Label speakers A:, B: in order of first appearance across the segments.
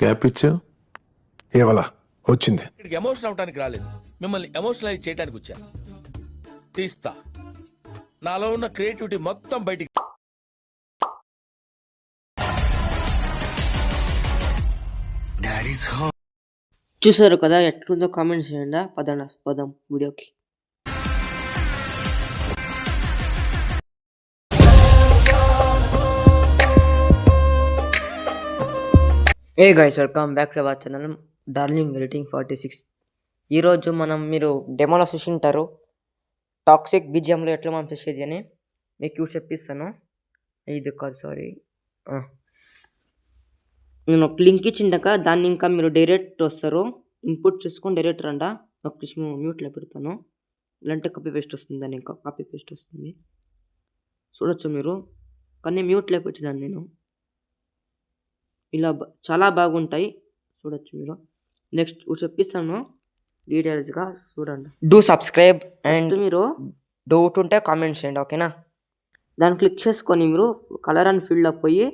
A: Gap ఇచ్చా
B: ఏవలా వచ్చింది.
C: ఇక్కడికి ఎమోషన్ అవడానికి రాలేదు, మిమ్మల్ని ఎమోషనలైజ్ చేయడానికి వచ్చాను. తీస్తా, నాలో ఉన్న క్రియేటివిటీ మొత్తం బయటికి.
D: చూసారు కదా ఎట్లుందో కామెంట్స్ చేయండి. పదం వీడియోకి. Hey guys, welcome back to our channel darling rating 46. ఈరోజు మీరు డెమోలో చూసింటారు టాక్సిక్ బీజిఎంలో ఎట్లా మనం చేసేది అని మీకు చెప్పిస్తాను. ఇది కాదు, సారీ, నేను ఒక లింక్ ఇచ్చిండాక దాన్ని ఇంకా మీరు డైరెక్ట్ వస్తారు, ఇన్పుట్ చేసుకొని డైరెక్ట్ రండా. ఒక నిమిషం మ్యూట్లో పెడతాను, ఇలాంటి కాపీ పేస్ట్ వస్తుంది, దాన్ని ఇంకా కాపీ పేస్ట్ వస్తుంది చూడొచ్చు మీరు. కానీ మ్యూట్లో పెట్టినాను నేను. ఇలా చాలా బాగుంటాయి చూడొచ్చు మీరు. నెక్స్ట్ చెప్పిస్తాను డీటెయిల్స్గా, చూడండి. డూ సబ్స్క్రైబ్ అండ్ మీరు డౌట్ ఉంటే కామెంట్ చేయండి, ఓకేనా. దాన్ని క్లిక్ చేసుకొని మీరు కలర్ అండ్ ఫీల్డ్లో పోయి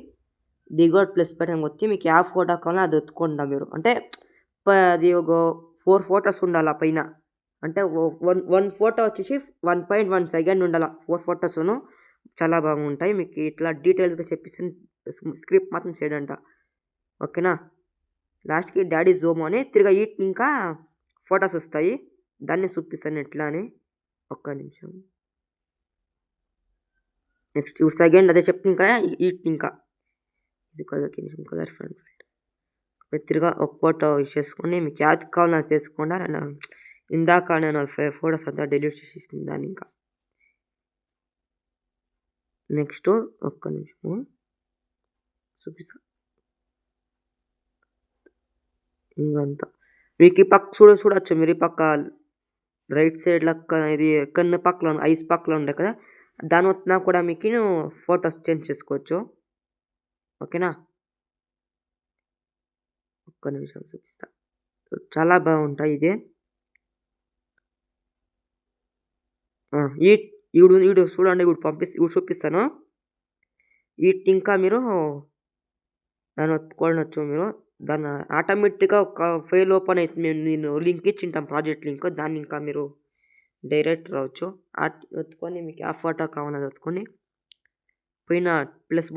D: దిగోడ్ ప్లస్ బటన్ వచ్చి మీకు యా ఫోటో కావాలో అది ఎత్తుకుంటా మీరు. అంటే అది ఒక 4 ఫొటోస్ ఉండాలి పైన. అంటే వన్ ఫోటో వచ్చేసి 1.1 సెకండ్ ఉండాలి. 4 ఫొటోస్ను చాలా బాగుంటాయి. మీకు ఇట్లా డీటెయిల్స్గా చెప్పిస్తాను, స్క్రిప్ట్ మాత్రం చేయడంట, ఓకేనా. లాస్ట్కి డాడీ జూమ్ అని తిరిగా ఈట్ ఇంకా ఫొటోస్ వస్తాయి, దాన్ని చూపిస్తాను ఎట్లా అని. ఒక్క నిమిషం. నెక్స్ట్ సెకండ్ అదే చెప్తే ఇంకా ఈట్ ఇంకా ఇది కదా నిమిషం కలర్ ఫ్రంట్ తిరిగా ఒక ఫోటో చేసుకొని మీకు యాది కావాలో చేసుకోండి. నేను ఇందాక నేను ఫొటోస్ అంతా డిలీట్ చేసేసింది దాన్ని ఇంకా. నెక్స్ట్ ఒక్క నిమిషము చూపిస్తా. ఇంకంతా మీకు ఈ పక్క చూడొచ్చు మీరు. ఈ పక్క రైట్ సైడ్ లెక్క ఇది కన్ను పక్కలో ఐస్ పక్కలో ఉండే కదా, దాని వచ్చినా కూడా మీకు ఫొటోస్ చేంజ్ చేసుకోవచ్చు, ఓకేనా. ఒక్క నిమిషం చూపిస్తా, చాలా బాగుంటాయి ఇది. వీడు చూడండి, ఇప్పుడు చూపిస్తాను. ఇంకా మీరు దాన్ని ఒత్తుకోవచ్చు మీరు. దాన్ని ఆటోమేటిక్గా ఒక ఫైల్ ఓపెన్ అవుతుంది. నేను లింక్ ఇచ్చింటాం, ప్రాజెక్ట్ లింక్, దాన్ని ఇంకా మీరు డైరెక్ట్ రావచ్చు. ఒత్తుకొని మీకు ఆ ఫోటో కావాలని ఒత్తుకొని పైన ప్లస్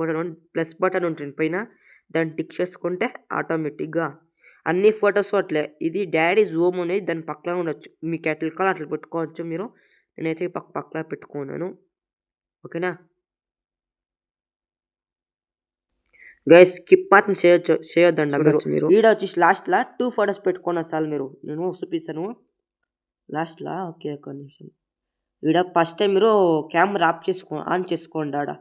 D: బటన్ ఉంటుంది పైన, దాన్ని టిక్ చేసుకుంటే ఆటోమేటిక్గా అన్ని ఫొటోస్ అట్లే. ఇది డాడీ జూమ్ అనేది దాని పక్కన ఉండొచ్చు, మీకు ఎట్లా కావాలో అట్లా పెట్టుకోవచ్చు మీరు. నేనైతే పక్కన పెట్టుకున్నాను, ఓకేనా. గైస్ స్కిప్ మాత్రం చేయొద్దండి మీరు. ఈడ వచ్చేసి లాస్ట్లో 2 ఫొటోస్ పెట్టుకోండి అసలు మీరు. నేను చూపిస్తాను లాస్ట్లో, ఓకే. ఒక నిమిషం. ఈడ ఫస్ట్ టైం మీరు కెమెరా ఆన్ చేసుకోండి ఆడ,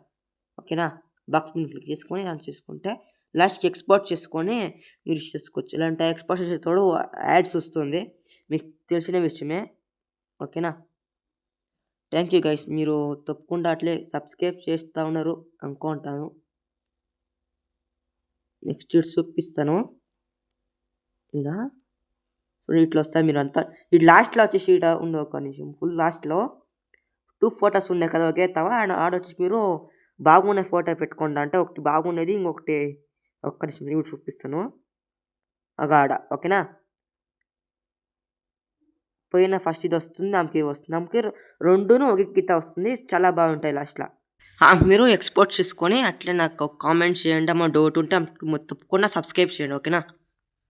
D: ఓకేనా. బాక్స్ మీద క్లిక్ చేసుకొని ఆన్ చేసుకుంటే లాస్ట్కి ఎక్స్పోర్ట్ చేసుకొని మీరు చేసుకోవచ్చు. ఇలాంటి ఎక్స్పోర్ట్ చేసేటప్పుడు యాడ్స్ వస్తుంది, మీకు తెలిసిన విషయమే, ఓకేనా. థ్యాంక్ యూ గైస్, మీరు తప్పకుండా అట్లే సబ్స్క్రైబ్ చేస్తూ ఉన్నారు అనుకుంటాను. నెక్స్ట్ చూపిస్తాను. ఇలా ఇట్లా వస్తాయి మీరు అంతా. ఇటు లాస్ట్లో వచ్చేసి ఇట ఉండే ఒక నిమిషం, ఫుల్ లాస్ట్లో 2 ఫొటోస్ ఉన్నాయి కదా ఒకే తవా. ఆడొచ్చేసి మీరు బాగున్న ఫోటో పెట్టుకోండి, అంటే ఒకటి బాగున్నది, ఇంకొకటి ఒక్క నిమిషం ఇప్పుడు చూపిస్తాను ఆడ, ఓకేనా. పోయిన ఫస్ట్ ఇది వస్తుంది, ఆమెకి వస్తుంది, ఆమెకి 2ను ఒక గీత వస్తుంది, చాలా బాగుంటాయి లాస్ట్లో. మీరు ఎక్స్పోర్ట్ చేసుకొని అట్లే నాకు కామెంట్ చేయండి. మా డౌట్ ఉంటే తప్పకుండా సబ్స్క్రైబ్ చేయండి, ఓకేనా.